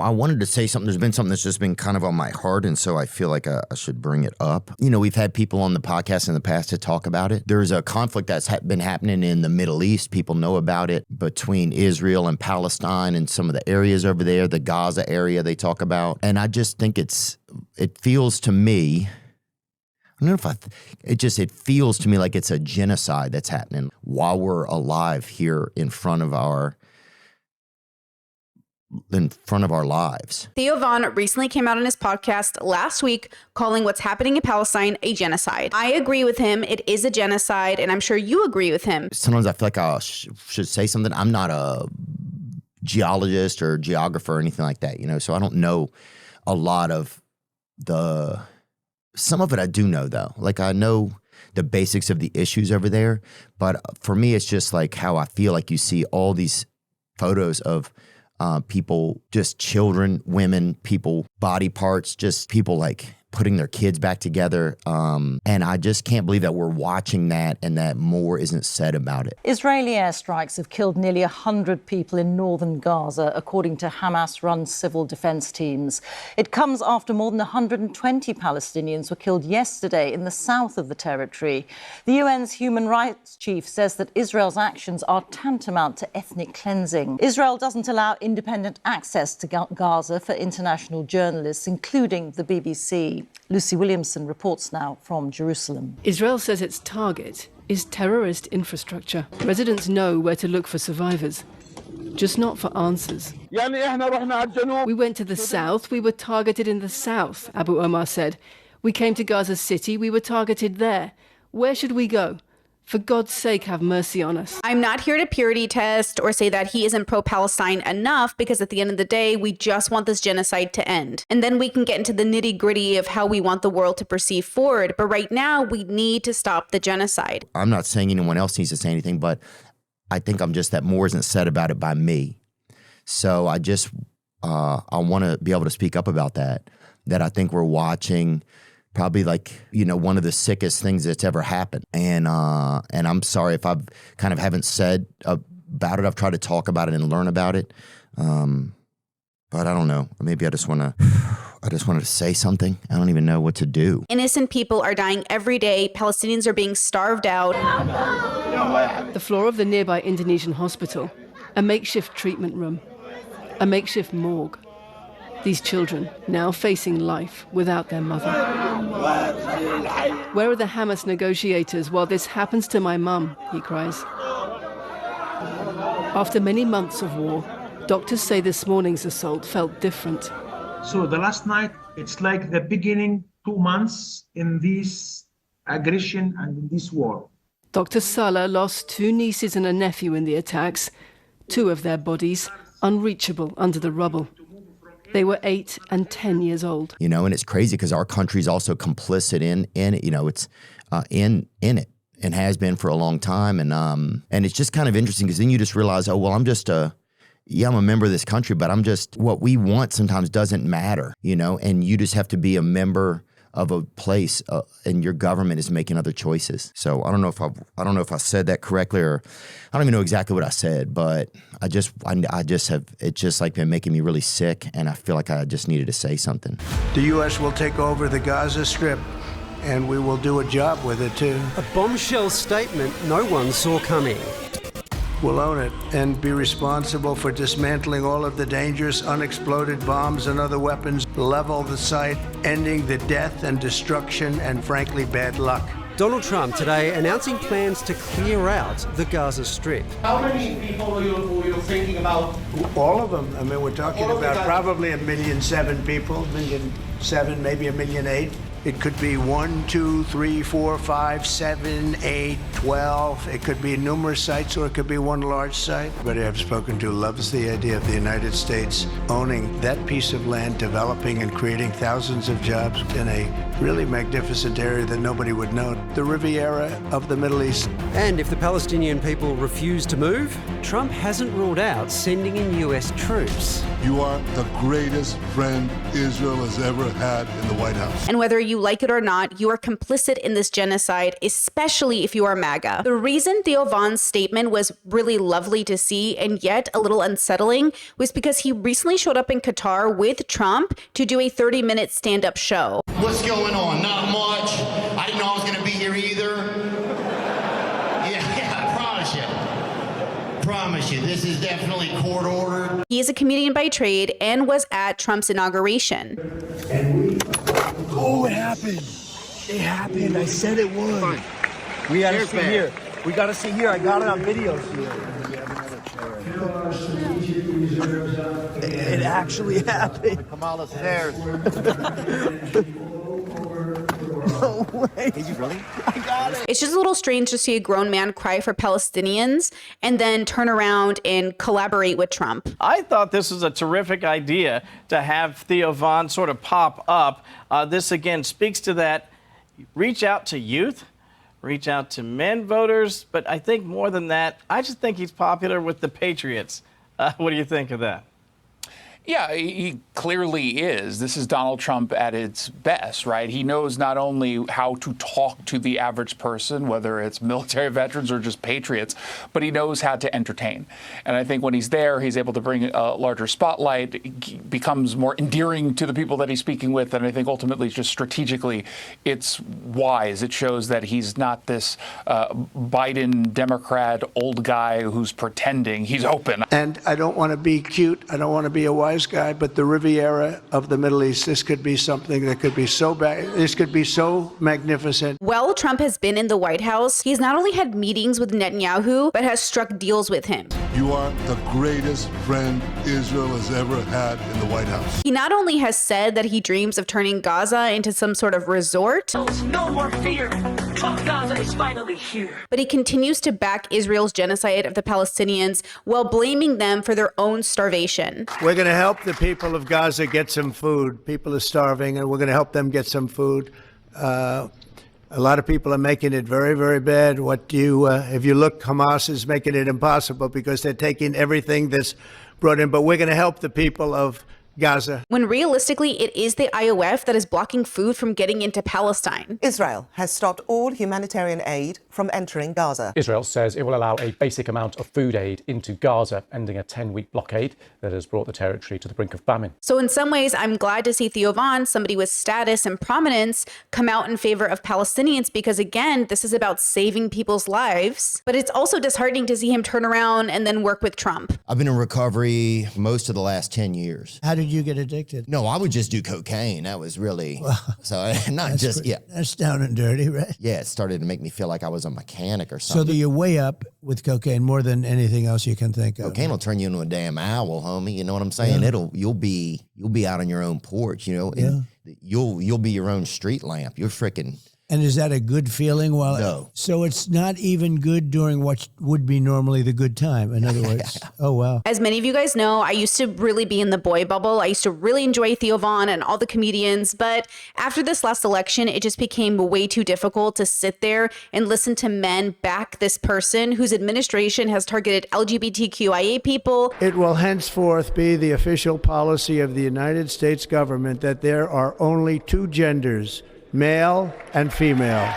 I wanted to say something. There's been something that's just been kind of on my heart, and so I feel like I should bring it up. We've had people on the podcast in the past to talk about it. There's a conflict that's been happening in the Middle East. People know about it, between Israel and Palestine and some of the areas over there, the Gaza area they talk about. And I just think it feels to me, I don't know if it feels to me like it's a genocide that's happening while we're alive here in front of our lives. Theo recently came out on his podcast last week calling what's happening in Palestine a genocide. I agree with him. It is a genocide, and I'm sure you agree with him. Sometimes I feel like I should say something. I'm not a geologist or geographer or anything like that, so I don't know a lot of some of it I do know, though. Like, I know the basics of the issues over there, but for me, it's just like how I feel like you see all these photos of people, just children, women, people, body parts, just people like putting their kids back together. And I just can't believe that we're watching that and that more isn't said about it. Israeli airstrikes have killed nearly 100 people in northern Gaza, according to Hamas-run civil defense teams. It comes after more than 120 Palestinians were killed yesterday in the south of the territory. The UN's human rights chief says that Israel's actions are tantamount to ethnic cleansing. Israel doesn't allow independent access to Gaza for international journalists, including the BBC. Lucy Williamson reports now from Jerusalem. Israel says its target is terrorist infrastructure. Residents know where to look for survivors, just not for answers. We went to the south, we were targeted in the south, Abu Omar said. We came to Gaza City, we were targeted there. Where should we go? For God's sake, have mercy on us. I'm not here to purity test or say that he isn't pro-Palestine enough, because at the end of the day, we just want this genocide to end. And then we can get into the nitty-gritty of how we want the world to proceed forward. But right now, we need to stop the genocide. I'm not saying anyone else needs to say anything, but I think I'm just that more isn't said about it by me. So I just, I want to be able to speak up about that I think we're watching probably one of the sickest things that's ever happened. And I'm sorry if I've kind of haven't said about it. I've tried to talk about it and learn about it. But I don't know. Maybe I just wanted to say something. I don't even know what to do. Innocent people are dying every day. Palestinians are being starved out. The floor of the nearby Indonesian hospital, a makeshift treatment room, a makeshift morgue. These children now facing life without their mother. Where are the Hamas negotiators while this happens to my mum, he cries. After many months of war, doctors say this morning's assault felt different. So the last night, it's like the beginning 2 months in this aggression and in this war. Dr. Salah lost 2 nieces and a nephew in the attacks, 2 of their bodies unreachable under the rubble. They were 8 and 10 years old. And it's crazy because our country's also complicit in it. It's in it and has been for a long time. And it's just kind of interesting because then you just realize, oh, well, I'm a member of this country, but what we want sometimes doesn't matter, and you just have to be a member of a place, and your government is making other choices. So I don't know if I said that correctly, or I don't even know exactly what I said, but I just have, it's just like been making me really sick, and I feel like I just needed to say something. The U.S. will take over the Gaza Strip, and we will do a job with it too. A bombshell statement no one saw coming. We'll own it and be responsible for dismantling all of the dangerous unexploded bombs and other weapons, level the site, ending the death and destruction and, frankly, bad luck. Donald Trump today announcing plans to clear out the Gaza Strip. How many people are you thinking about? All of them. I mean, we're talking about probably 1.7 million people, 1.7 million, maybe 1.8 million. It could be 1, 2, 3, 4, 5, 7, 8, 12. It could be numerous sites, or it could be one large site. Everybody I've spoken to loves the idea of the United States owning that piece of land, developing and creating thousands of jobs in a really magnificent area that nobody would know. The Riviera of the Middle East. And if the Palestinian people refuse to move, Trump hasn't ruled out sending in US troops. You are the greatest friend Israel has ever had in the White House. And whether you like it or not, you are complicit in this genocide, especially if you are MAGA. The reason Theo Von's statement was really lovely to see and yet a little unsettling was because he recently showed up in Qatar with Trump to do a 30-minute stand-up show. What's going on? Not much. I didn't know I was going to be here either. Yeah, I promise you, this is definitely court ordered. He is a comedian by trade and was at Trump's inauguration. Oh, it happened. It happened. I said it would. Fine. We gotta see here. We gotta see here. I got it on video here. It actually happened. Kamala stairs. No way. Did you really? I got it. It's just a little strange to see a grown man cry for Palestinians and then turn around and collaborate with Trump. I thought this was a terrific idea to have Theo Von sort of pop up. This, again, speaks to that. Reach out to youth, reach out to men voters, but I think more than that, I just think he's popular with the patriots. What do you think of that? Yeah, he clearly is. This is Donald Trump at its best, right? He knows not only how to talk to the average person, whether it's military veterans or just patriots, but he knows how to entertain. And I think when he's there, he's able to bring a larger spotlight, he becomes more endearing to the people that he's speaking with. And I think ultimately, just strategically, it's wise. It shows that he's not this Biden Democrat old guy who's pretending. He's open. And I don't want to be cute. I don't want to be a wise guy, but the Riviera of the Middle East, this could be something that could be so bad. This could be so magnificent. While Trump has been in the White House, he's not only had meetings with Netanyahu, but has struck deals with him. You are the greatest friend Israel has ever had in the White House. He not only has said that he dreams of turning Gaza into some sort of resort, no more fear. Gaza is finally here. But he continues to back Israel's genocide of the Palestinians while blaming them for their own starvation. We're going to help the people of Gaza get some food. People are starving, and we're going to help them get some food. A lot of people are making it very, very bad. If you look, Hamas is making it impossible because they're taking everything that's brought in. But we're going to help the people of Gaza. When realistically, it is the IOF that is blocking food from getting into Palestine. Israel has stopped all humanitarian aid from entering Gaza. Israel says it will allow a basic amount of food aid into Gaza, ending a 10-week blockade that has brought the territory to the brink of famine. So in some ways, I'm glad to see Theo Von, somebody with status and prominence, come out in favor of Palestinians because, again, this is about saving people's lives. But it's also disheartening to see him turn around and then work with Trump. I've been in recovery most of the last 10 years. How did you get addicted? No, I would just do cocaine. That was really, That's down and dirty, right? Yeah, it started to make me feel like I was a mechanic or something. So you're way up with cocaine more than anything else you can think of. Cocaine will turn you into a damn owl, homie. You know what I'm saying? Yeah. You'll be out on your own porch, you know, and you'll be your own street lamp. You're freaking. And is that a good feeling? No. So it's not even good during what would be normally the good time. In other words, oh, wow. As many of you guys know, I used to really be in the boy bubble. I used to really enjoy Theo Von and all the comedians. But after this last election, it just became way too difficult to sit there and listen to men back this person whose administration has targeted LGBTQIA people. It will henceforth be the official policy of the United States government that there are only two genders, male and female.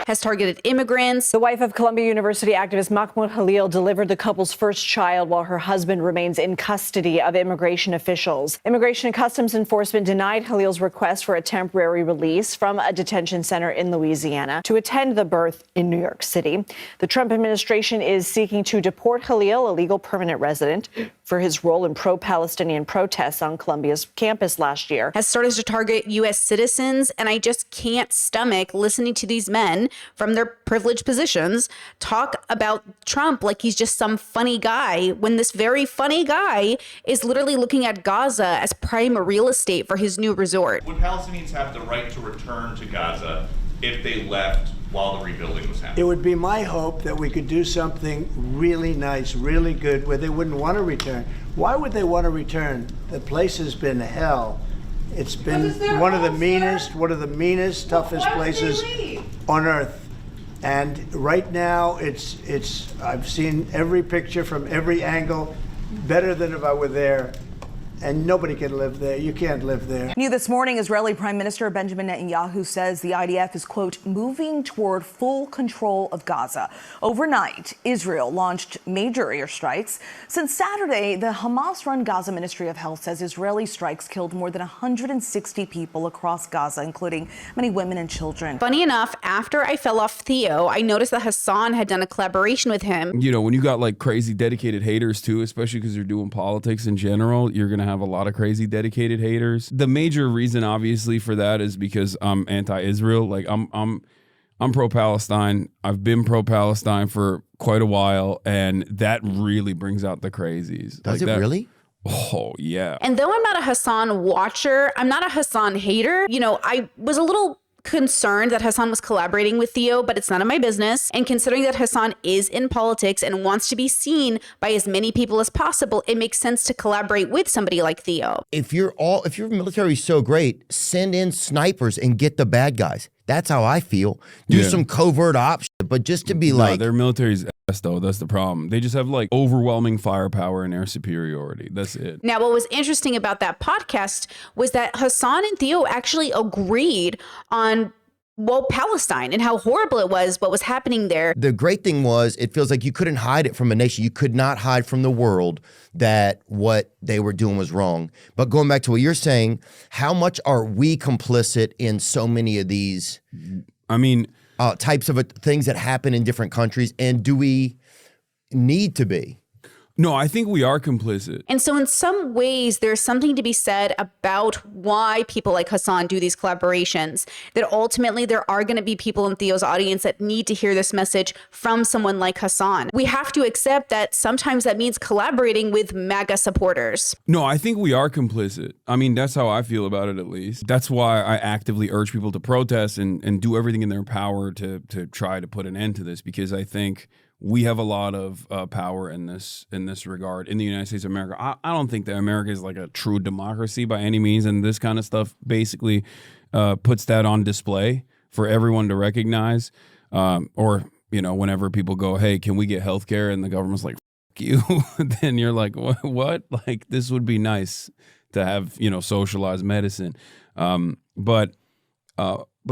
Has targeted immigrants. The wife of Columbia University activist Mahmoud Khalil delivered the couple's first child while her husband remains in custody of immigration officials. Immigration and Customs Enforcement denied Khalil's request for a temporary release from a detention center in Louisiana to attend the birth in New York City. The Trump administration is seeking to deport Khalil, a legal permanent resident, for his role in pro-Palestinian protests on Columbia's campus last year. Has started to target U.S. citizens, and I just can't stomach listening to these men from their privileged positions talk about Trump like he's just some funny guy, when this very funny guy is literally looking at Gaza as prime real estate for his new resort. Would Palestinians have the right to return to Gaza if they left while the rebuilding was happening? It would be my hope that we could do something really nice, really good, where they wouldn't want to return. Why would they want to return? The place has been hell. It's been one of the meanest, toughest places on earth. And right now, I've seen every picture from every angle, better than if I were there. and nobody can live there. You can't live there. New this morning, Israeli Prime Minister Benjamin Netanyahu says the IDF is, quote, moving toward full control of Gaza. Overnight, Israel launched major airstrikes. Since Saturday, the Hamas-run Gaza Ministry of Health says Israeli strikes killed more than 160 people across Gaza, including many women and children. Funny enough, after I fell off Theo, I noticed that Hassan had done a collaboration with him. You know, when you got like crazy dedicated haters too, especially because you're doing politics in general, you're going to have a lot of crazy dedicated haters. The major reason obviously for that is because I'm anti-Israel. Like I'm pro-Palestine. I've been pro-Palestine for quite a while, and that really brings out the crazies. Does it really? Oh, yeah. And though I'm not a Hassan watcher, I'm not a Hassan hater. You know, I was a little concerned that Hassan was collaborating with Theo, but it's none of my business. And considering that Hassan is in politics and wants to be seen by as many people as possible, it makes sense to collaborate with somebody like Theo. If your military is so great, send in snipers and get the bad guys. That's how I feel. Do some covert ops, but just to be like... their military's ass, though. That's the problem. They just have like overwhelming firepower and air superiority. That's it. Now, what was interesting about that podcast was that Hassan and Theo actually agreed on, well, Palestine and how horrible it was, what was happening there. The great thing was, it feels like you couldn't hide it from a nation. You could not hide from the world that what they were doing was wrong. But going back to what you're saying, how much are we complicit in so many of these types of things that happen in different countries? And do we need to be? No, I think we are complicit. And so in some ways, there's something to be said about why people like Hassan do these collaborations, that ultimately there are going to be people in Theo's audience that need to hear this message from someone like Hassan. We have to accept that sometimes that means collaborating with MAGA supporters. No, I think we are complicit. I mean, that's how I feel about it, at least. That's why I actively urge people to protest and do everything in their power to try to put an end to this, because I think we have a lot of power in this regard in the United States of America. I don't think that America is like a true democracy by any means, and this kind of stuff basically puts that on display for everyone to recognize. Or, you know, whenever people go, hey, can we get health care? And the government's like, F you. Then you're like, what? Like, this would be nice to have, you know, socialized medicine. But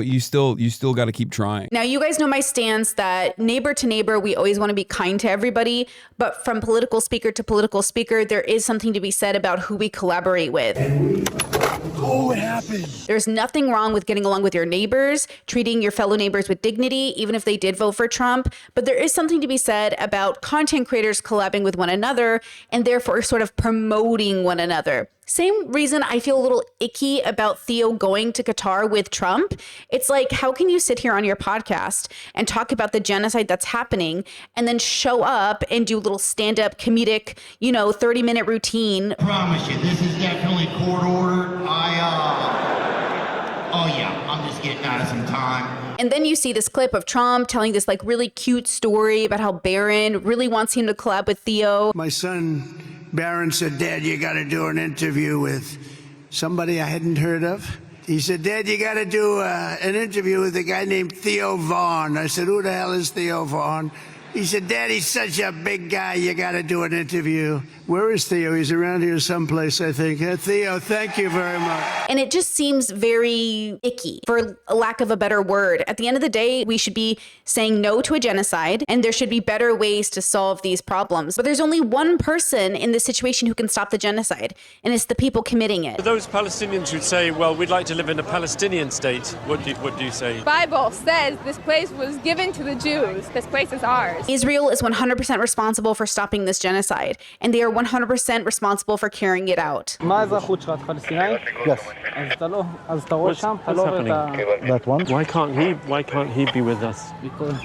you still got to keep trying. Now, you guys know my stance that neighbor to neighbor, we always want to be kind to everybody. But from political speaker to political speaker, there is something to be said about who we collaborate with. Oh, it happened. There's nothing wrong with getting along with your neighbors, treating your fellow neighbors with dignity, even if they did vote for Trump. But there is something to be said about content creators collabing with one another and therefore sort of promoting one another. Same reason I feel a little icky about Theo going to Qatar with Trump. It's like, how can you sit here on your podcast and talk about the genocide that's happening and then show up and do a little stand-up comedic, 30-minute routine? I promise you, this is definitely court ordered. I'm just getting out of some time. And then you see this clip of Trump telling this like really cute story about how Barron really wants him to collab with Theo. My son Barron said, Dad, you got to do an interview with somebody I hadn't heard of. He said, Dad, you got to do an interview with a guy named Theo Vaughn. I said, who the hell is Theo Vaughn? He said, Dad, he's such a big guy, you got to do an interview. Where is Theo? He's around here someplace, I think. Theo, thank you very much. And it just seems very icky, for a lack of a better word. At the end of the day, we should be saying no to a genocide, and there should be better ways to solve these problems. But there's only one person in this situation who can stop the genocide, and it's the people committing it. For those Palestinians who say, well, we'd like to live in a Palestinian state, what do you say? The Bible says this place was given to the Jews. This place is ours. Israel is 100% responsible for stopping this genocide, and they are 100% responsible for carrying it out. Yes. What's happening? That one. Why can't he be with us? Because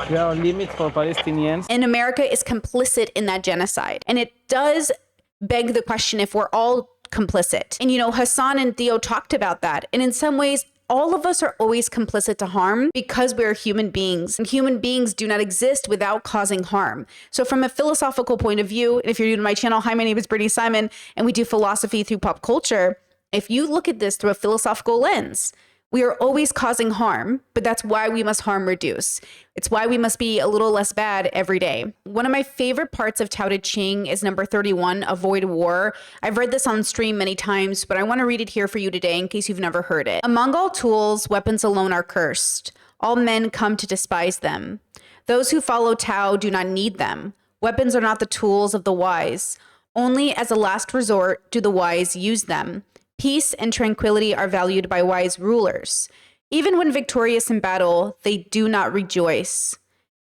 there are limits for Palestinians. And America is complicit in that genocide. And it does beg the question if we're all complicit. And Hassan and Theo talked about that. And in some ways, all of us are always complicit to harm because we're human beings, and human beings do not exist without causing harm. So from a philosophical point of view, and if you're new to my channel, hi, my name is Brittany Simon, and we do philosophy through pop culture. If you look at this through a philosophical lens, We are always causing harm, but that's why we must harm reduce. It's why we must be a little less bad every day. One of my favorite parts of Tao Te Ching is number 31, avoid war. I've read this on stream many times, but I want to read it here for you today in case you've never heard it. Among all tools, weapons alone are cursed. All men come to despise them. Those who follow Tao do not need them. Weapons are not the tools of the wise. Only as a last resort do the wise use them. Peace and tranquility are valued by wise rulers. Even when victorious in battle, they do not rejoice,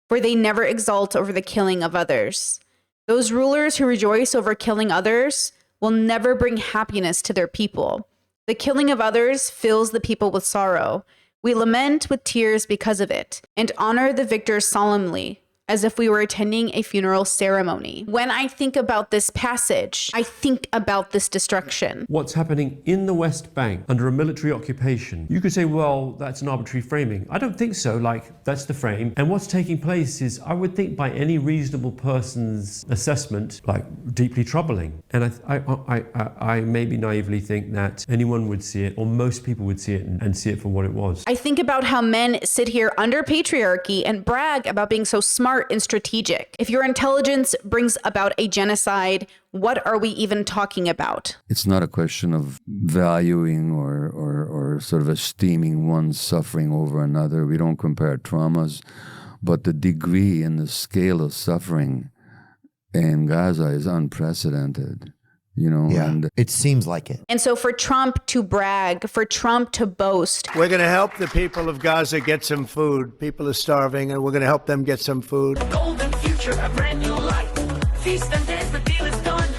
for they never exult over the killing of others. Those rulers who rejoice over killing others will never bring happiness to their people. The killing of others fills the people with sorrow. We lament with tears because of it, and honor the victors solemnly, as if we were attending a funeral ceremony. When I think about this passage, I think about this destruction. What's happening in the West Bank under a military occupation? You could say, well, that's an arbitrary framing. I don't think so, like, that's the frame. And what's taking place is, I would think by any reasonable person's assessment, like, deeply troubling. And I maybe naively think that anyone would see it, or most people would see it and see it for what it was. I think about how men sit here under patriarchy and brag about being so smart and strategic. If your intelligence brings about a genocide, what are we even talking about? It's not a question of valuing or sort of esteeming one's suffering over another. We don't compare traumas, but the degree and the scale of suffering in Gaza is unprecedented. You know, yeah, and it seems like it. And so for Trump to brag, for Trump to boast. We're going to help the people of Gaza get some food. People are starving, and we're going to help them get some food. Golden future, a brand new life. Feast and dance, the deal is done.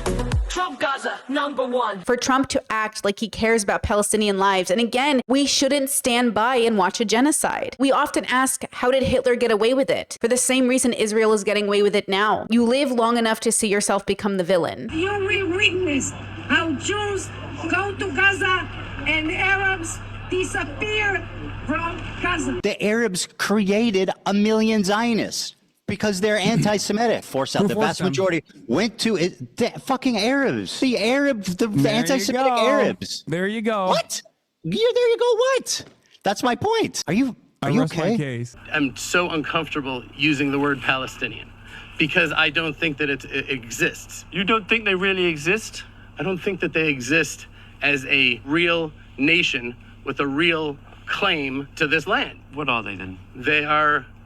Trump Gaza, #1. For Trump to act like he cares about Palestinian lives. And again, we shouldn't stand by and watch a genocide. We often ask, how did Hitler get away with it? For the same reason Israel is getting away with it now. You live long enough to see yourself become the villain. You will witness how Jews go to Gaza and Arabs disappear from Gaza. The Arabs created a million Zionists because they're anti-Semitic. Forced out. The vast majority went to it. The fucking Arabs. The anti-Semitic Arabs. There you go. What? There you go. What? That's my point. Are you okay? I'm so uncomfortable using the word Palestinian because I don't think that it exists. You don't think they really exist? I don't think that they exist as a real nation with a real claim to this land. What are they then? They're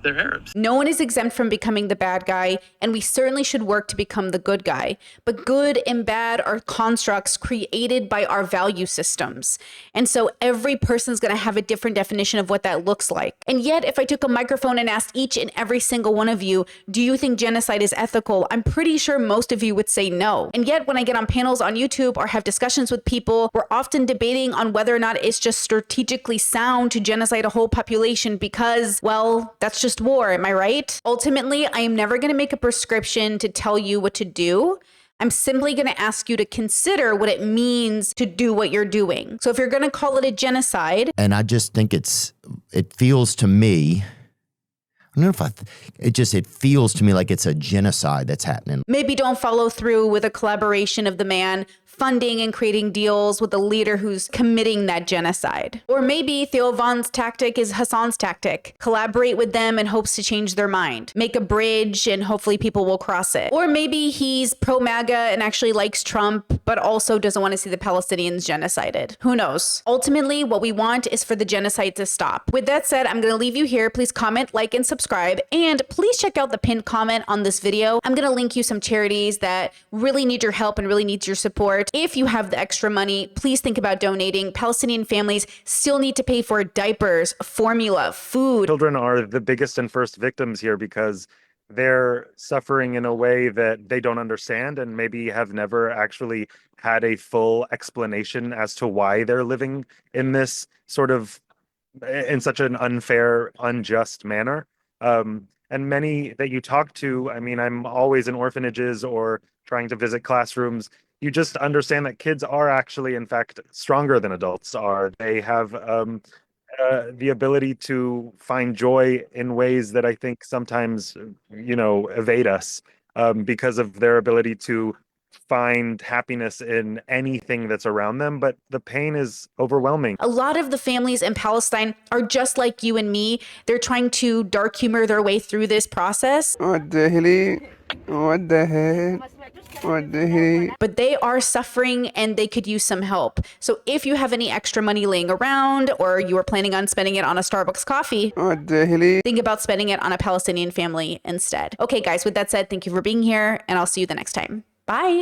Arabs. No one is exempt from becoming the bad guy, and we certainly should work to become the good guy. But good and bad are constructs created by our value systems. And so every person's going to have a different definition of what that looks like. And yet, if I took a microphone and asked each and every single one of you, do you think genocide is ethical? I'm pretty sure most of you would say no. And yet, when I get on panels on YouTube or have discussions with people, we're often debating on whether or not it's just strategically sound to genocide a whole population because, well, that's just war, am I right? Ultimately, I am never going to make a prescription to tell you what to do. I'm simply going to ask you to consider what it means to do what you're doing. So if you're going to call it a genocide. And I just think it feels to me, I don't know if it feels to me like it's a genocide that's happening. Maybe don't follow through with a collaboration of the man funding and creating deals with the leader who's committing that genocide. Or maybe Theo Von's tactic is Hassan's tactic. Collaborate with them in hopes to change their mind. Make a bridge and hopefully people will cross it. Or maybe he's pro-MAGA and actually likes Trump, but also doesn't want to see the Palestinians genocided. Who knows? Ultimately, what we want is for the genocide to stop. With that said, I'm going to leave you here. Please comment, like, and subscribe. And please check out the pinned comment on this video. I'm going to link you some charities that really need your help and really need your support. If you have the extra money, please think about donating. Palestinian families still need to pay for diapers, formula, food. Children are the biggest and first victims here because they're suffering in a way that they don't understand and maybe have never actually had a full explanation as to why they're living in this sort of, in such an unfair, unjust manner. And many that you talk to, I mean, I'm always in orphanages or trying to visit classrooms. You just understand that kids are actually, in fact, stronger than adults are. They have the ability to find joy in ways that I think sometimes, evade us because of their ability to find happiness in anything that's around them, but the pain is overwhelming. A lot of the families in Palestine are just like you and me. They're trying to dark humor their way through this process. What the heck? But they are suffering and they could use some help. So if you have any extra money laying around, or you are planning on spending it on a Starbucks coffee, think about spending it on a Palestinian family instead. Okay, guys, with that said, thank you for being here, and I'll see you the next time. Bye.